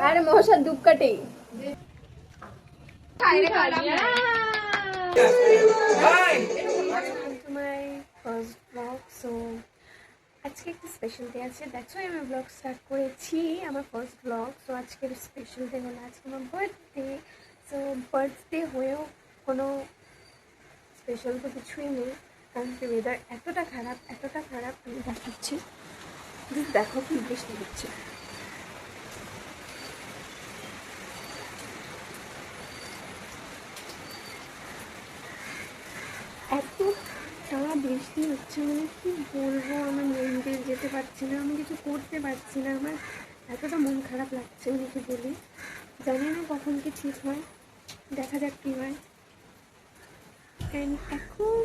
আরে মশার ধূপকাঠি আজকে একটা স্পেশাল ডে আছে, দ্যাটস ওয়াই আমি ব্লগ স্টার্ট করেছি, আমার ফার্স্ট ব্লগ। সো আজকের স্পেশাল ডে হলো আজকে আমার বার্থডে। সো বার্থডে হয়েও কোনো স্পেশাল তো কিছুই নেই, কারণ কি ওয়েদার এতটা খারাপ আমি দেখাচ্ছি। দেখো কি বৃষ্টি হচ্ছে। এত টানা বৃষ্টি হচ্ছে, মানে কি বলবো, আমি মন্দির যেতে পারছি না, আমি কিছু করতে পারছি না, আমার এতটা মন খারাপ লাগছে, আমি কি বলি। জানি না কখন কি ঠিক হয়, দেখা যাক কী হয়। অ্যান্ড এখন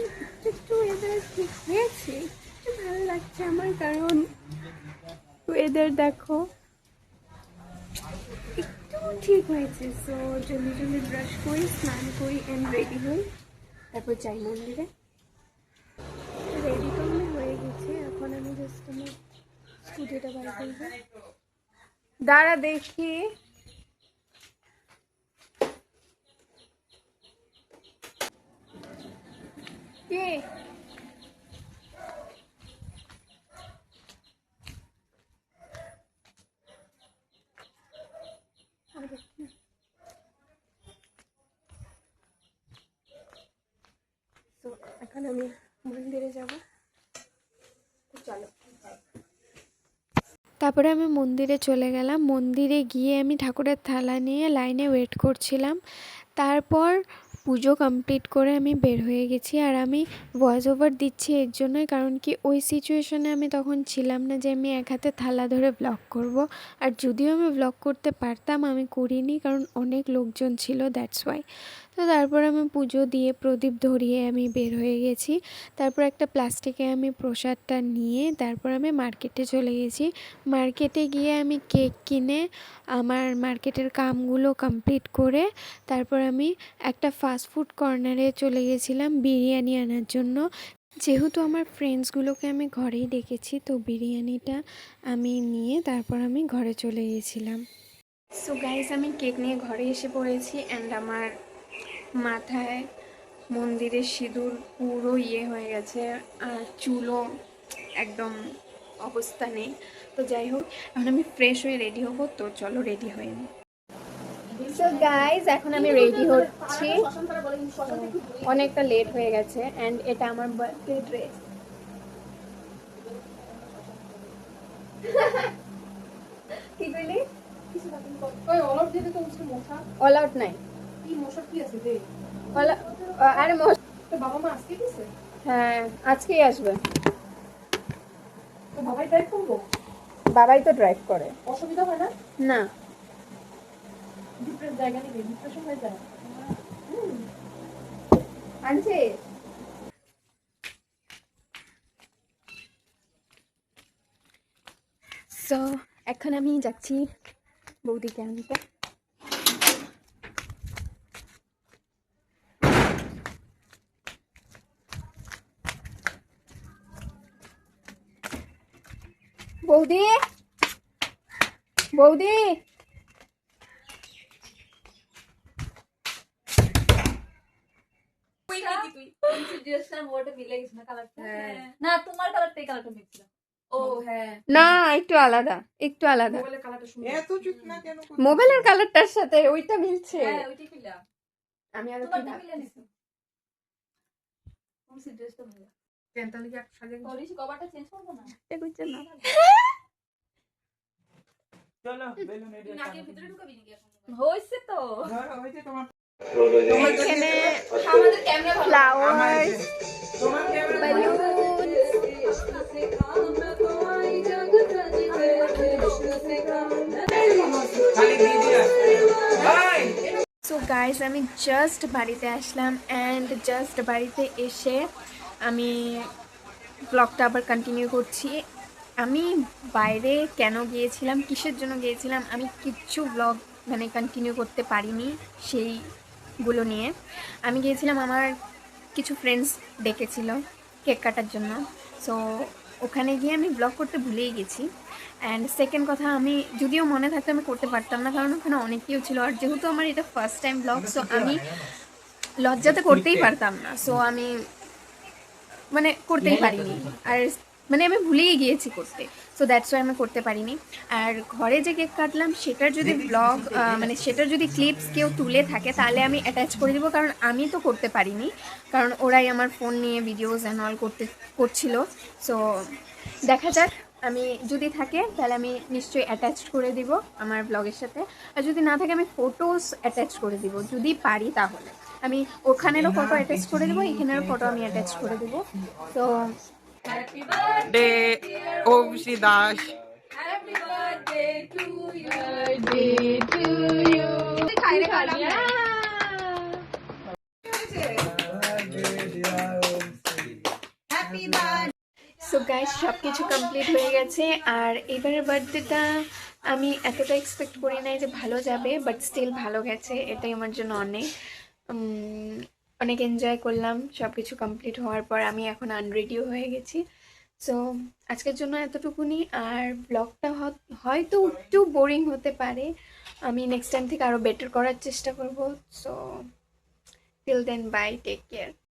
একটু ওয়েদার ঠিক হয়েছে, একটু ভালো লাগছে আমার, কারণ ওয়েদার দেখো একটু ঠিক হয়েছে। সো জলদি ব্রাশ করি, স্নান করি অ্যান্ড রেডি হই, তারপর যাই মন্দিরে। রেডি তো আমি হয়ে গেছি, এখন আমি জাস্ট আমার স্কুটিটা বার করবো। দাঁড়া দেখি, কে তো এখন আমি মন্দিরে যাব, চলো। তারপরে আমি মন্দিরে চলে গেলাম। মন্দিরে গিয়ে আমি ঠাকুরের থালা নিয়ে লাইনে ওয়েট করছিলাম। তারপর পুজো কমপ্লিট করে আমি বের হয়ে গেছি। আর আমি ভয়েস ওভার দিচ্ছি এর জন্যই, কারণ কি ওই সিচুয়েশনে আমি তখন ছিলাম না যে আমি এক হাতে থালা ধরে ব্লগ করব। আর যদিও আমি ব্লগ করতে পারতাম, আমি করিনি, কারণ অনেক লোকজন ছিল, দ্যাটস ওয়াই। তো তারপর আমি পুজো দিয়ে প্রদীপ ধরিয়ে আমি বের হয়ে গেছি। তারপর একটা প্লাস্টিকে আমি প্রসাদটা নিয়ে তারপর আমি মার্কেটে চলে গেছি। মার্কেটে গিয়ে আমি কেক কিনে আমার মার্কেটের কামগুলো কমপ্লিট করে তারপর আমি একটা ফাস্টফুড কর্নারে চলে গেছিলাম বিরিয়ানি আনার জন্য। যেহেতু আমার ফ্রেন্ডসগুলোকে আমি ঘরেই ডেকেছি, তো বিরিয়ানিটা আমি নিয়ে তারপর আমি ঘরে চলে গেছিলাম। সো গাইস, আমি কেক নিয়ে ঘরে এসে পড়েছি অ্যান্ড আমার মাথায় মন্দিরের সিঁদুর পুরো হয়ে গেছে, আর চুলও একদম অবস্থা নেই। তো যাই হোক, এখন আমি ফ্রেশ হয়ে রেডি হব, তো চলো রেডি হয়ে নিই। সো গাইজ, এখন আমি রেডি হচ্ছি, অনেকটা লেট হয়ে গেছে অ্যান্ড এটা আমার বার্থডে ড্রেস। কি কইলি? অল আউট নাই। আরে হ্যাঁ, আজকেই আসবে। বাবাই তো ড্রাইভ করে, অসুবিধা হয় না? না। আনছে সো এখন আমি যাচ্ছি বৌদিকে আনতে। বৌদি, বৌদি, না একটু আলাদা, একটু আলাদা। মোবাইলের কালারটার সাথে ওইটা মিলছে। আমি আরো কি ভাবছি, হয়েছে তো এখানে ফ্লাওয়ার, সো গাইস, আমি জাস্ট বাড়িতে আসলাম অ্যান্ড জাস্ট বাড়িতে এসে আমি ব্লগটা আবার কন্টিনিউ করছি। আমি বাইরে কেন গিয়েছিলাম, কিসের জন্য গিয়েছিলাম, আমি কিচ্ছু ব্লগ মানে কন্টিনিউ করতে পারিনি সেইগুলো নিয়ে। আমি গিয়েছিলাম, আমার কিছু ফ্রেন্ডস ডেকেছিল কেক কাটার জন্য। সো ওখানে গিয়ে আমি ব্লগ করতে ভুলেই গেছি অ্যান্ড সেকেন্ড কথা, আমি যদিও মনে থাকলে আমি করতে পারতাম না, কারণ ওখানে অনেক কেউ ছিল, আর যেহেতু আমার এটা ফার্স্ট টাইম ব্লগ, সো আমি লজ্জাতে করতেই পারতাম না, সো আমি মানে করতেই পারিনি। আর মানে আমি ভুলেই গিয়েছি করতে, সো দ্যাটস ওয়াই আমি করতে পারিনি। আর ঘরে যে কেক কাটলাম সেটার যদি ব্লগ মানে সেটার যদি ক্লিপস কেউ তুলে থাকে তাহলে আমি অ্যাটাচ করে দিব, কারণ আমি তো করতে পারিনি, কারণ ওরাই আমার ফোন নিয়ে ভিডিওস অ্যান্ড অল করছিল। সো দেখা যাক, আমি যদি থাকে তাহলে আমি নিশ্চয়ই অ্যাটাচ করে দিব আমার ব্লগের সাথে, আর যদি না থাকে আমি ফটোস অ্যাটাচ করে দিব যদি পারি, তাহলে আমি ওখানেরও ফটো অ্যাটাচ করে দেবো, এখানেরও ফটো আমি অ্যাটাচ করে দেবো। তো ডে অভিষি দাস। সো গাইস, সব কিছু কমপ্লিট হয়ে গেছে, আর এবারের বার্থডেটা আমি এতটা এক্সপেক্ট করি নাই যে ভালো যাবে, বাট স্টিল ভালো গেছে, এটাই আমার জন্য অনেক। অনেক এনজয় করলাম সব কিছু কমপ্লিট হওয়ার পর। আমি এখন আনরেডিও হয়ে গেছি। সো আজকের জন্য এতটুকুনি, আর ব্লগটা হয়তো একটু বোরিং হতে পারে, আমি নেক্সট টাইম থেকে আরও বেটার করার চেষ্টা করব। So till then, bye, take care.